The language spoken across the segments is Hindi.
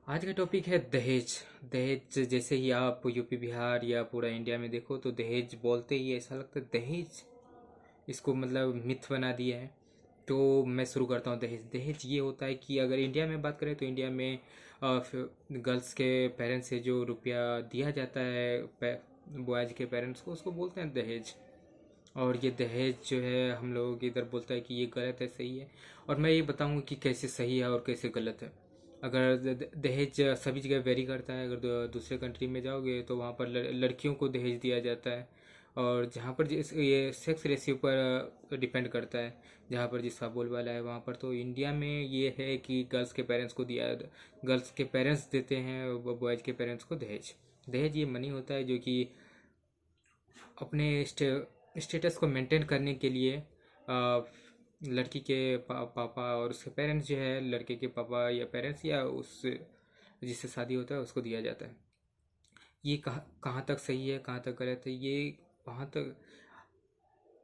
आज का टॉपिक है दहेज। दहेज जैसे ही आप यूपी बिहार या पूरा इंडिया में देखो तो दहेज बोलते ही ऐसा लगता है दहेज, इसको मतलब मिथ बना दिया है। तो मैं शुरू करता हूँ। दहेज दहेज ये होता है कि अगर इंडिया में बात करें तो इंडिया में गर्ल्स के पेरेंट्स से जो रुपया दिया जाता है बॉयज़ के पेरेंट्स को, उसको बोलते हैं दहेज। और ये दहेज जो है हम लोगों की इधर बोलता है कि ये गलत है, सही है। और मैं ये बताऊंगा कि कैसे सही है और कैसे गलत है। अगर दहेज सभी जगह वेरी करता है। अगर दूसरे कंट्री में जाओगे तो वहाँ पर लड़कियों को दहेज दिया जाता है। और जहाँ पर ये सेक्स रेशियो पर डिपेंड करता है, जहाँ पर जिसका बोलबाला है वहाँ पर। तो इंडिया में ये है कि गर्ल्स के पेरेंट्स देते हैं बॉयज़ के पेरेंट्स को दहेज। दहेज ये मनी होता है जो कि अपने स्टेटस को मेंटेन करने के लिए लड़की के पापा और उसके पेरेंट्स जो है, लड़के के पापा या पेरेंट्स या उस जिससे शादी होता है उसको दिया जाता है। ये कहाँ कहाँ तक सही है, कहाँ तक गलत है, ये वहाँ तक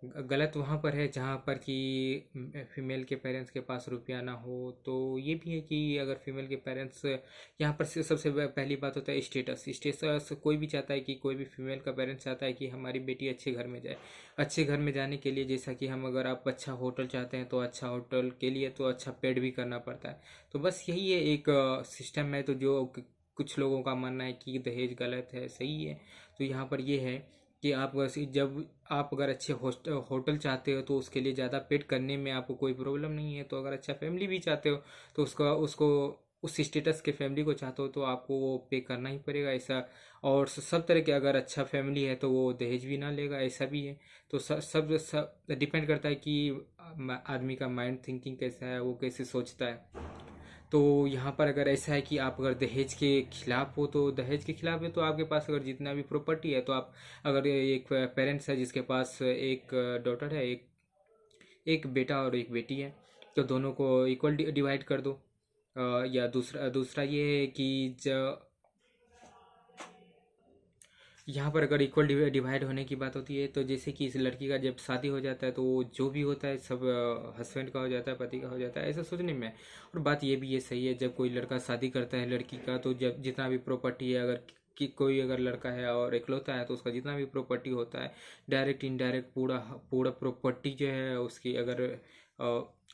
गलत वहाँ पर है जहाँ पर कि फीमेल के पेरेंट्स के पास रुपया ना हो। तो ये भी है कि अगर फीमेल के पेरेंट्स, यहाँ पर से सबसे पहली बात होता है स्टेटस। स्टेटस कोई भी चाहता है कि कोई भी फीमेल का पेरेंट्स चाहता है कि हमारी बेटी अच्छे घर में जाए। अच्छे घर में जाने के लिए जैसा कि हम, अगर आप अच्छा होटल चाहते हैं तो अच्छा होटल के लिए तो अच्छा पेड भी करना पड़ता है। तो बस यही है एक सिस्टम है। तो जो कुछ लोगों का मानना है कि दहेज गलत है, सही है। तो यहाँ पर ये है कि आप वैसे जब आप अगर अच्छे होटल चाहते हो तो उसके लिए ज़्यादा पेड करने में आपको कोई प्रॉब्लम नहीं है। तो अगर अच्छा फैमिली भी चाहते हो तो उसका उसको उस स्टेटस के फैमिली को चाहते हो तो आपको वो पे करना ही पड़ेगा, ऐसा। और सब तरह के, अगर अच्छा फैमिली है तो वो दहेज भी ना लेगा, ऐसा भी है। तो सब डिपेंड करता है कि आदमी का माइंड थिंकिंग कैसा है, वो कैसे सोचता है। तो यहाँ पर अगर ऐसा है कि आप अगर दहेज के खिलाफ हो, तो दहेज के खिलाफ है तो आपके पास अगर जितना भी प्रॉपर्टी है तो आप, अगर एक पेरेंट्स है जिसके पास एक डॉटर है, एक एक बेटा और एक बेटी है, तो दोनों को इक्वल डिवाइड कर दो। या दूसरा दूसरा ये है कि यहाँ पर अगर इक्वल डिवाइड होने की बात होती है तो जैसे कि इस लड़की का जब शादी हो जाता है तो वो जो भी होता है सब हस्बैंड का हो जाता है, पति का हो जाता है, ऐसा सोचने में। और बात ये भी ये सही है, जब कोई लड़का शादी करता है लड़की का तो जब जितना भी प्रॉपर्टी है, अगर कि कोई अगर लड़का है और इकलौता है तो उसका जितना भी प्रॉपर्टी होता है, डायरेक्ट इनडायरेक्ट पूरा पूरा प्रॉपर्टी जो है उसकी, अगर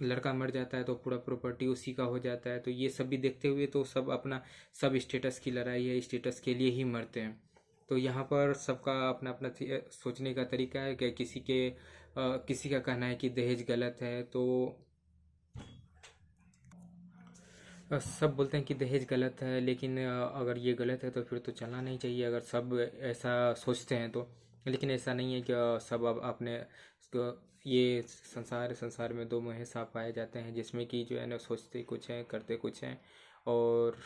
लड़का मर जाता है तो पूरा प्रॉपर्टी उसी का हो जाता है। तो ये सब भी देखते हुए तो सब अपना, सब स्टेटस की लड़ाई है, स्टेटस के लिए ही मरते हैं। तो यहाँ पर सबका अपना अपना सोचने का तरीका है कि किसी का कहना है कि दहेज गलत है, तो सब बोलते हैं कि दहेज गलत है। लेकिन अगर ये गलत है तो फिर तो चलना नहीं चाहिए, अगर सब ऐसा सोचते हैं तो। लेकिन ऐसा नहीं है कि सब अब अपने ये संसार में दो मुँहे सांप पाए जाते हैं, जिसमें कि जो है ना सोचते कुछ हैं करते कुछ हैं। और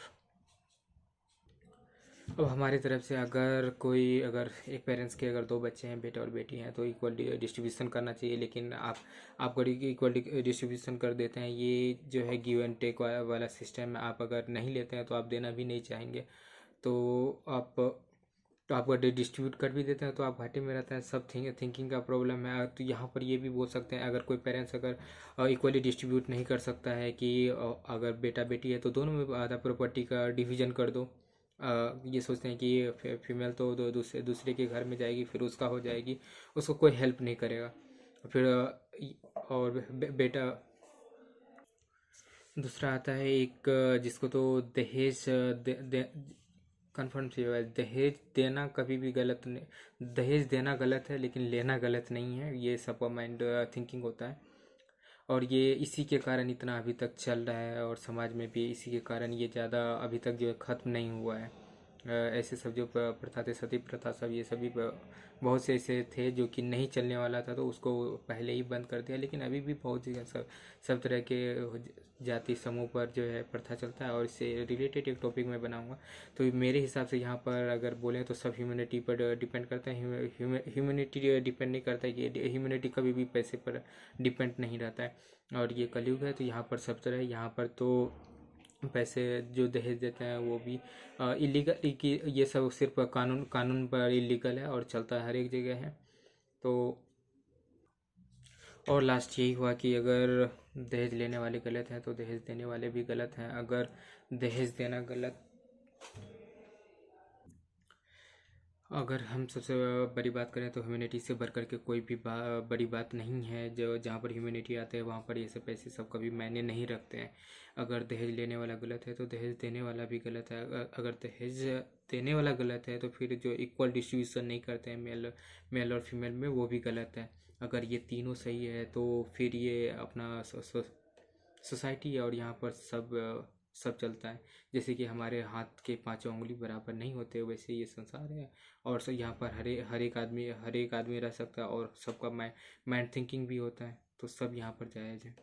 अब हमारी तरफ से अगर एक पेरेंट्स के अगर दो बच्चे हैं, बेटा और बेटी हैं, तो इक्वल डिस्ट्रीब्यूशन करना चाहिए। लेकिन आप अगर इक्वल डिस्ट्रीब्यूशन कर देते हैं, ये जो है गिव एंड टेक वाला सिस्टम है, आप अगर नहीं लेते हैं तो आप देना भी नहीं चाहेंगे। तो आप तो आप अगर डिस्ट्रीब्यूट कर भी देते हैं तो आप घाटे में रहते हैं। सब थिंकिंग का प्रॉब्लम है। तो यहाँ पर ये भी बोल सकते हैं, अगर कोई पेरेंट्स अगर इक्वली डिस्ट्रीब्यूट नहीं कर सकता है कि अगर बेटा बेटी है तो दोनों में आधा प्रॉपर्टी का डिवीजन कर दो। ये सोचते हैं कि फीमेल तो दूसरे दूसरे के घर में जाएगी, फिर उसका हो जाएगी, उसको कोई हेल्प नहीं करेगा। फिर और बेटा, दूसरा आता है एक जिसको तो दहेज कंफर्म चाहिए। दहेज देना कभी भी गलत नहीं, दहेज देना गलत है लेकिन लेना गलत नहीं है, ये सबका माइंड थिंकिंग होता है। और ये इसी के कारण इतना अभी तक चल रहा है, और समाज में भी इसी के कारण ये ज़्यादा अभी तक जो है ख़त्म नहीं हुआ है। ऐसे सब जो प्रथा थे, सती प्रथा, सब ये सभी बहुत से ऐसे थे जो कि नहीं चलने वाला था तो उसको पहले ही बंद कर दिया। लेकिन अभी भी बहुत जगह सब तरह के जाति समूह पर जो है प्रथा चलता है। और इससे रिलेटेड एक टॉपिक मैं बनाऊंगा। तो मेरे हिसाब से यहाँ पर अगर बोलें तो सब ह्यूमैनिटी पर डिपेंड करता है। ह्यूमैनिटी डिपेंड नहीं करता है कि ह्यूमैनिटी कभी भी पैसे पर डिपेंड नहीं रहता है। और ये कलयुग है तो यहाँ पर सब तरह, यहाँ पर तो पैसे जो दहेज देते हैं वो भी इलीगल, कि ये सब सिर्फ कानून कानून पर इलीगल है और चलता है हर एक जगह है। तो और लास्ट यही हुआ कि अगर दहेज लेने वाले गलत हैं तो दहेज देने वाले भी गलत हैं। अगर दहेज देना गलत अगर हम सबसे बड़ी बात करें तो ह्यूमैनिटी से बढ़ कर के कोई भी बड़ी बात नहीं है। जो जहाँ पर ह्यूमैनिटी आते हैं वहाँ पर ये सब पैसे सब कभी मायने नहीं रखते हैं। अगर दहेज लेने वाला गलत है तो दहेज देने वाला भी गलत है। अगर दहेज देने वाला गलत है तो फिर जो इक्वल डिस्ट्रीब्यूशन नहीं करते हैं मेल और फीमेल में, वो भी गलत है। अगर ये तीनों सही है तो फिर ये अपना सोसाइटी और यहाँ पर सब चलता है। जैसे कि हमारे हाथ के पांचों उंगली बराबर नहीं होते, वैसे ये संसार है। और यहाँ पर हर एक आदमी रह सकता है और सबका माइंड थिंकिंग भी होता है, तो सब यहाँ पर जायज़ है।